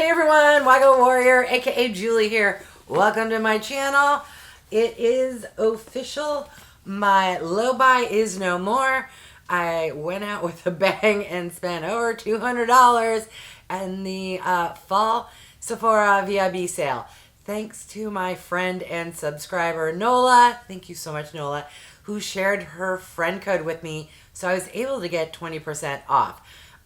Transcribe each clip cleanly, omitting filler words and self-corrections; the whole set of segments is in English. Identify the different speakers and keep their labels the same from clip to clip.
Speaker 1: Hey everyone, wygowarrior, aka Julie here. Welcome to my channel. It is official. My low buy is no more. I went out with a bang and spent over $200 in the fall Sephora VIB sale. Thanks to my friend and subscriber Nola. Thank you so much, Nola, who shared her friend code with me, so I was able to get 20% off.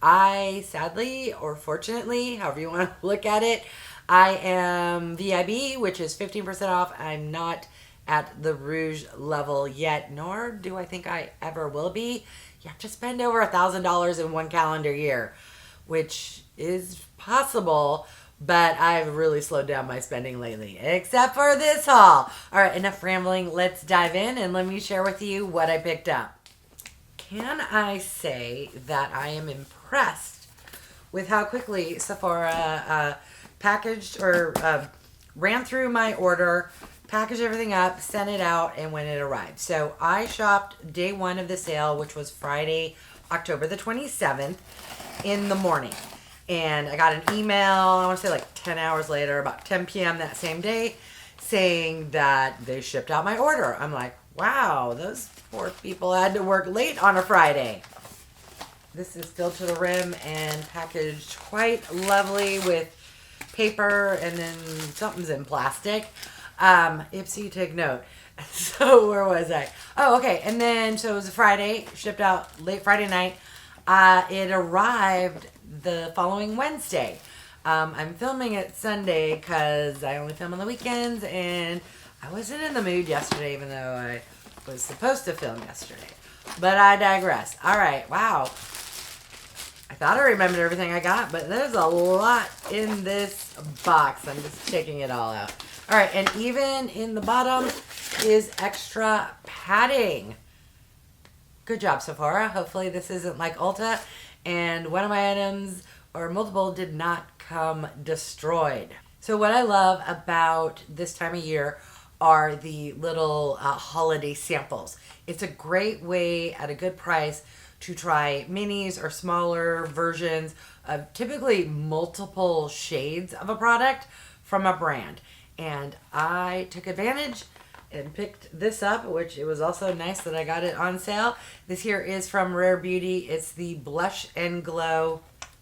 Speaker 1: I sadly, or fortunately, however you want to look at it, I am VIB, which is 15% off. I'm not at the Rouge level yet, nor do I think I ever will be. You have to spend over $1,000 in one calendar year, which is possible, but I've really slowed down my spending lately, except for this haul. All right, enough rambling. Let's dive in and let me share with you what I picked up. Can I say that I am impressed with how quickly Sephora packaged or ran through my order, packaged everything up, sent it out, and when it arrived. So I shopped day one of the sale, which was Friday, October the 27th in the morning. And I got an email, I want to say like 10 hours later, about 10 p.m. that same day, saying that they shipped out my order. I'm like, wow, those poor people had to work late on a Friday. This is filled to the rim and packaged quite lovely with paper, and then something's in plastic. Ipsy, take note. So where was I? Oh, okay. And then, so it was a Friday, shipped out late Friday night. It arrived the following Wednesday. I'm filming it Sunday because I only film on the weekends, and I wasn't in the mood yesterday, even though I was supposed to film yesterday. But I digress. All right, wow. I thought I remembered everything I got, but there's a lot in this box. I'm just checking it all out. All right, and even in the bottom is extra padding. Good job, Sephora. Hopefully this isn't like Ulta, and one of my items, or multiple, did not come destroyed. So what I love about this time of year are the little holiday samples. It's a great way at a good price to try minis or smaller versions of typically multiple shades of a product from a brand. And I took advantage and picked this up, which it was also nice that I got it on sale. This here is from Rare Beauty. It's the Blush and Glow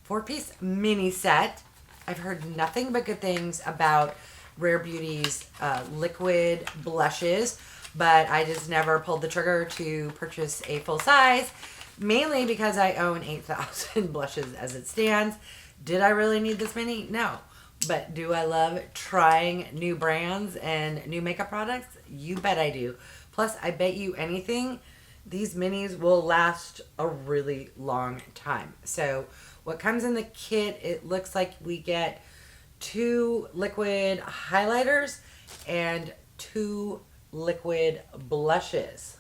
Speaker 1: 4-piece mini set. I've heard nothing but good things about Rare Beauty's liquid blushes, but I just never pulled the trigger to purchase a full size, mainly because I own 8,000 blushes as it stands. Did I really need this many? No. But do I love trying new brands and new makeup products? You bet I do. Plus, I bet you anything, these minis will last a really long time. So what comes in the kit, it looks like we get 2 liquid highlighters and 2 liquid blushes.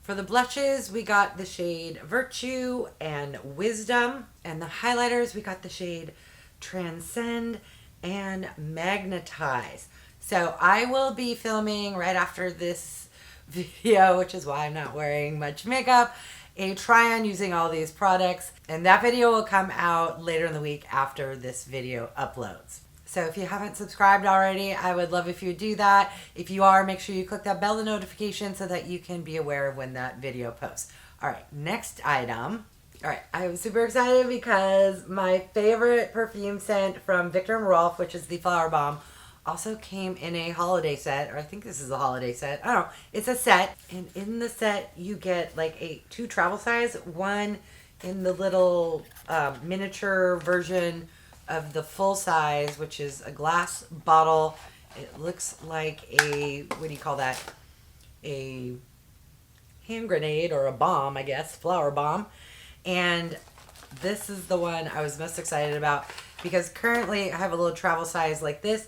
Speaker 1: For the blushes, we got the shade Virtue and Wisdom. And the highlighters, we got the shade Transcend and Magnetize. So I will be filming right after this video, which is why I'm not wearing much makeup, a try on using all these products. And that video will come out later in the week after this video uploads. So if you haven't subscribed already, I would love if you would do that. If you are, make sure you click that bell notification so that you can be aware of when that video posts. All right, next item. All right, I'm super excited because my favorite perfume scent from VIKTOR and Rolf, which is the Flowerbomb, also came in a holiday set, or I think this is a holiday set. I don't know. It's a set, and in the set you get like 2 travel size, one in the little miniature version of the full size, which is a glass bottle. It looks like a, what do you call that? A hand grenade or a bomb, I guess, flower bomb. And this is the one I was most excited about because currently I have a little travel size like this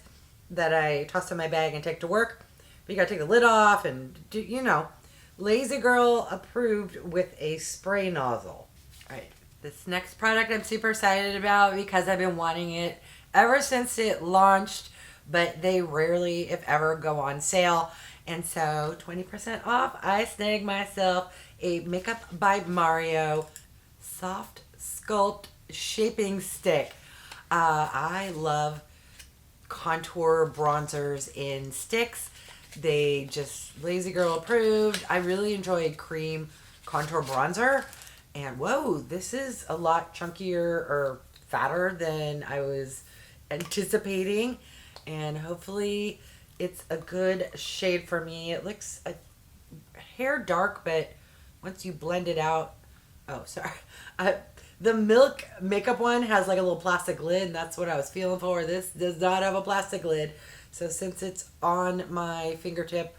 Speaker 1: that I toss in my bag and take to work. But you gotta take the lid off and do, you know, Lazy Girl approved with a spray nozzle. All right. This next product I'm super excited about because I've been wanting it ever since it launched, but they rarely, if ever, go on sale. And so 20% off, I snagged myself a Makeup by Mario SoftSculpt shaping stick. I love contour bronzers in sticks. They just lazy girl approved. I really enjoy cream contour bronzer. And whoa, this is a lot chunkier or fatter than I was anticipating. And hopefully it's a good shade for me. It looks a hair dark, but once you blend it out, oh, sorry. The Milk makeup one has like a little plastic lid, and that's what I was feeling for. This does not have a plastic lid. So since it's on my fingertip,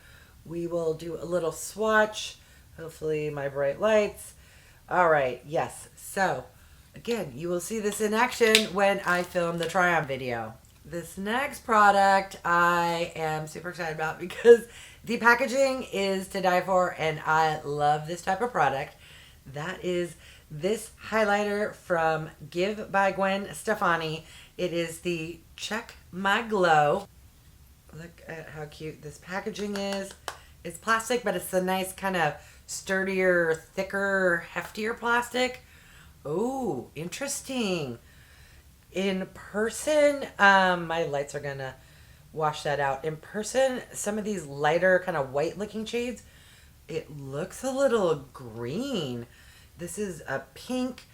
Speaker 1: we will do a little swatch. Hopefully my bright lights. All right, yes. So again, you will see this in action when I film the try-on video. This next product I am super excited about because the packaging is to die for, and I love this type of product. That is this highlighter from Give by Gwen Stefani. It is the Check My Glow. Look at how cute this packaging is. It's plastic, but it's a nice kind of sturdier, thicker, heftier plastic. Oh, interesting. In person, my lights are gonna wash that out. In person, some of these lighter kind of white looking shades, it looks a little green. This is a pink,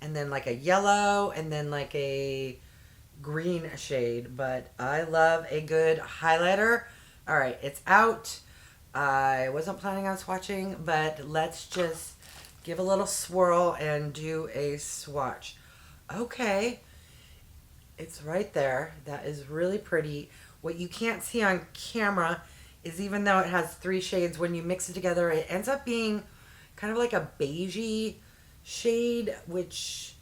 Speaker 1: and then like a yellow, and then like a green shade. But I love a good highlighter. All right, it's out. I wasn't planning on swatching, but let's just give a little swirl and do a swatch. Okay, it's right there. That is really pretty. What you can't see on camera is even though it has 3 shades, when you mix it together, it ends up being kind of like a beigey shade, which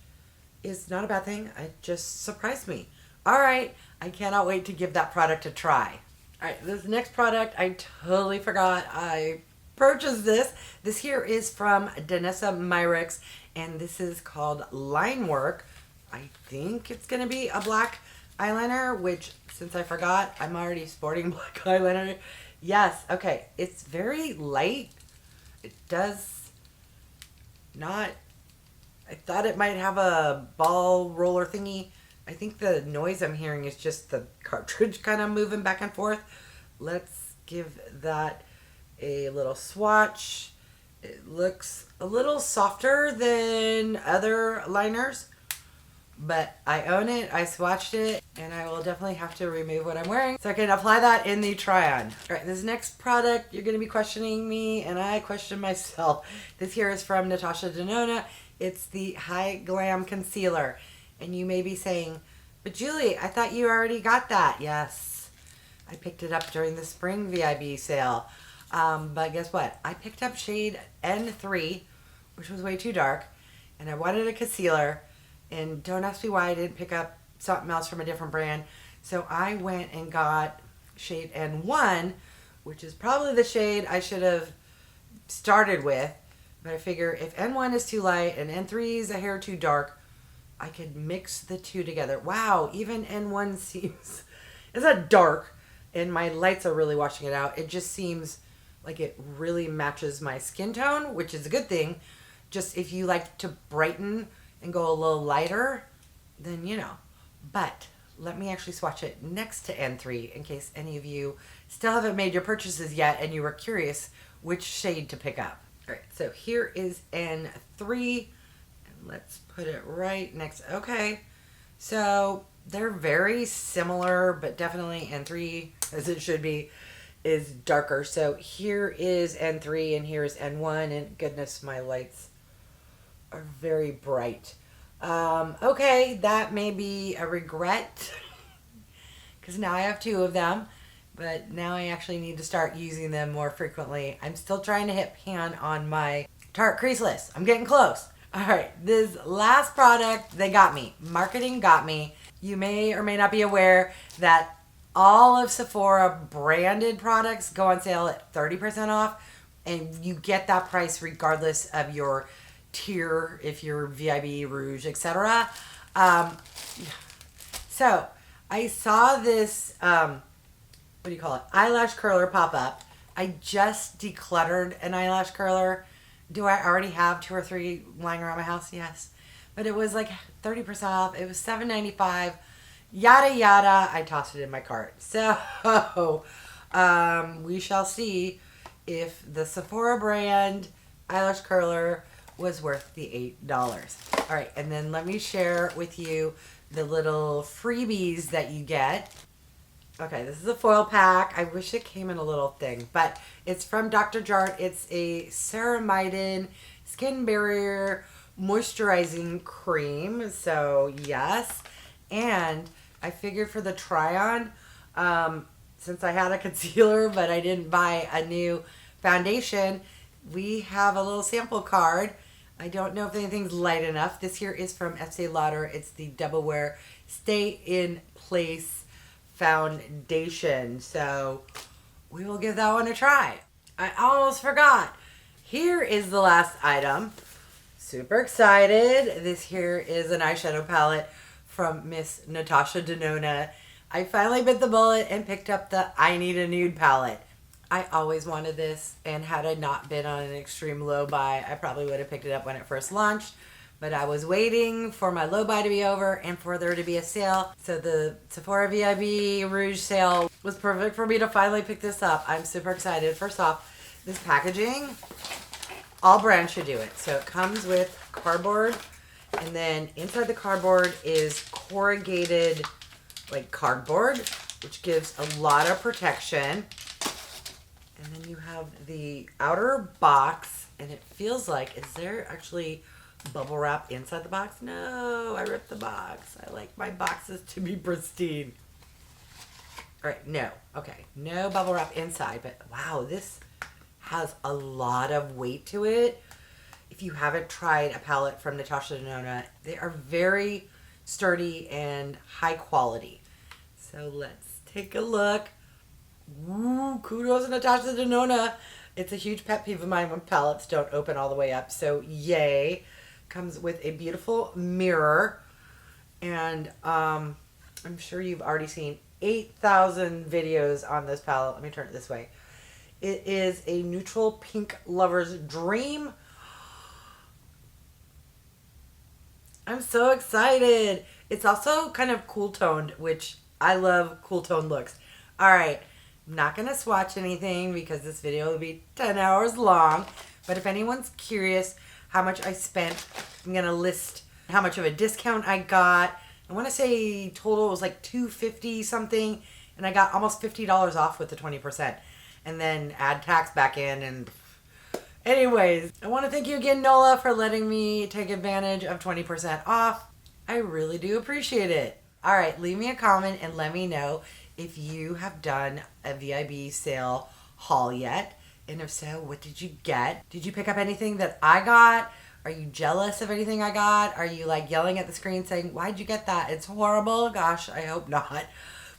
Speaker 1: is not a bad thing. It just surprised me. All right, I cannot wait to give that product a try. All right, this next product, I totally forgot I purchased this. This here is from DANESSA MYRICKS, and this is called Linework. I think it's going to be a black eyeliner, which, since I forgot, I'm already sporting black eyeliner. Yes, okay, it's very light. It does not... I thought it might have a ball roller thingy. I think the noise I'm hearing is just the cartridge kind of moving back and forth. Let's give that a little swatch. It looks a little softer than other liners, but I own it. I swatched it, and I will definitely have to remove what I'm wearing so I can apply that in the try-on. All right, this next product, you're going to be questioning me, and I question myself. This here is from Natasha Denona. It's the Hy-Glam Concealer. And you may be saying, but Julie, I thought you already got that. Yes, I picked it up during the spring VIB sale. But guess what? I picked up shade N3, which was way too dark, and I wanted a concealer. And don't ask me why I didn't pick up something else from a different brand. So I went and got shade N1, which is probably the shade I should have started with. But I figure if N1 is too light and N3 is a hair too dark, I could mix the two together. Wow, even N1 seems... It's not dark, and my lights are really washing it out. It just seems like it really matches my skin tone, which is a good thing. Just if you like to brighten and go a little lighter, then you know. But let me actually swatch it next to N3 in case any of you still haven't made your purchases yet and you were curious which shade to pick up. All right, so here is N3, and let's put it right next. Okay, so they're very similar, but definitely N3, as it should be, is darker. So here is N3 and here is N1, and goodness, my lights are very bright. Okay, that may be a regret because now I have 2 of them, but now I actually need to start using them more frequently. I'm still trying to hit pan on my Tarte creaseless. I'm getting close. All right, this last product, they got me. Marketing got me. You may or may not be aware that all of Sephora branded products go on sale at 30% off, and you get that price regardless of your tier, if you're VIB, Rouge, etc. So I saw this, what do you call it? Eyelash curler pop up. I just decluttered an eyelash curler. Do I already have 2 or 3 lying around my house? Yes. but it was like 30% off. It was $7.95. Yada yada. I tossed it in my cart. So we shall see if the Sephora brand eyelash curler was worth the $8. All right, and then let me share with you the little freebies that you get. Okay, this is a foil pack. I wish it came in a little thing, but it's from Dr. JART. It's a Ceramidin skin barrier moisturizing cream. So yes, and I figured for the try on, since I had a concealer but I didn't buy a new foundation, we have a little sample card. I don't know if anything's light enough. This here is from Estee Lauder. It's the Double Wear Stay in Place foundation. So we will give that one a try. I almost forgot. Here is the last item. Super excited. This here is an eyeshadow palette from Miss Natasha Denona. I finally bit the bullet and picked up the I Need a Nude palette. I always wanted this, and had I not been on an extreme low buy, I probably would have picked it up when it first launched. But I was waiting for my low buy to be over and for there to be a sale. So the Sephora VIB Rouge sale was perfect for me to finally pick this up. I'm super excited. First off, this packaging, all brands should do it. So it comes with cardboard, and then inside the cardboard is corrugated like cardboard, which gives a lot of protection. And then you have the outer box, and it feels like, is there actually bubble wrap inside the box? No, I ripped the box. I like my boxes to be pristine. All right, no. Okay, no bubble wrap inside, but wow, this has a lot of weight to it. If you haven't tried a palette from Natasha Denona, they are very sturdy and high quality. So let's take a look. Ooh, kudos to Natasha Denona. It's a huge pet peeve of mine when palettes don't open all the way up. So yay. Comes with a beautiful mirror. And I'm sure you've already seen 8,000 videos on this palette. Let me turn it this way. It is a neutral pink lover's dream. I'm so excited. It's also kind of cool toned, which I love cool toned looks. All right. I'm not going to swatch anything because this video will be 10 hours long. But if anyone's curious how much I spent, I'm going to list how much of a discount I got. I want to say total was like $250 something. And I got almost $50 off with the 20%. And then add tax back in. And anyways, I want to thank you again, Nola, for letting me take advantage of 20% off. I really do appreciate it. All right, leave me a comment and let me know if you have done a VIB sale haul yet. And if so, what did you get? Did you pick up anything that I got? Are you jealous of anything I got? Are you like yelling at the screen saying, why'd you get that? It's horrible. Gosh, I hope not.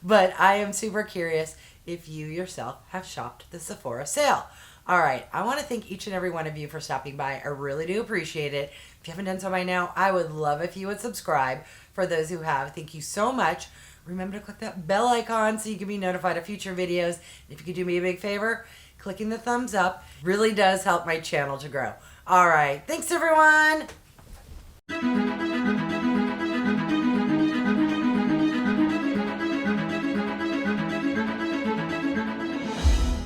Speaker 1: But I am super curious if you yourself have shopped the Sephora sale. All right, I want to thank each and every one of you for stopping by. I really do appreciate it. If you haven't done so by now, I would love if you would subscribe. For those who have, thank you so much. Remember to click that bell icon so you can be notified of future videos. And if you could do me a big favor, clicking the thumbs up really does help my channel to grow. All right, thanks everyone.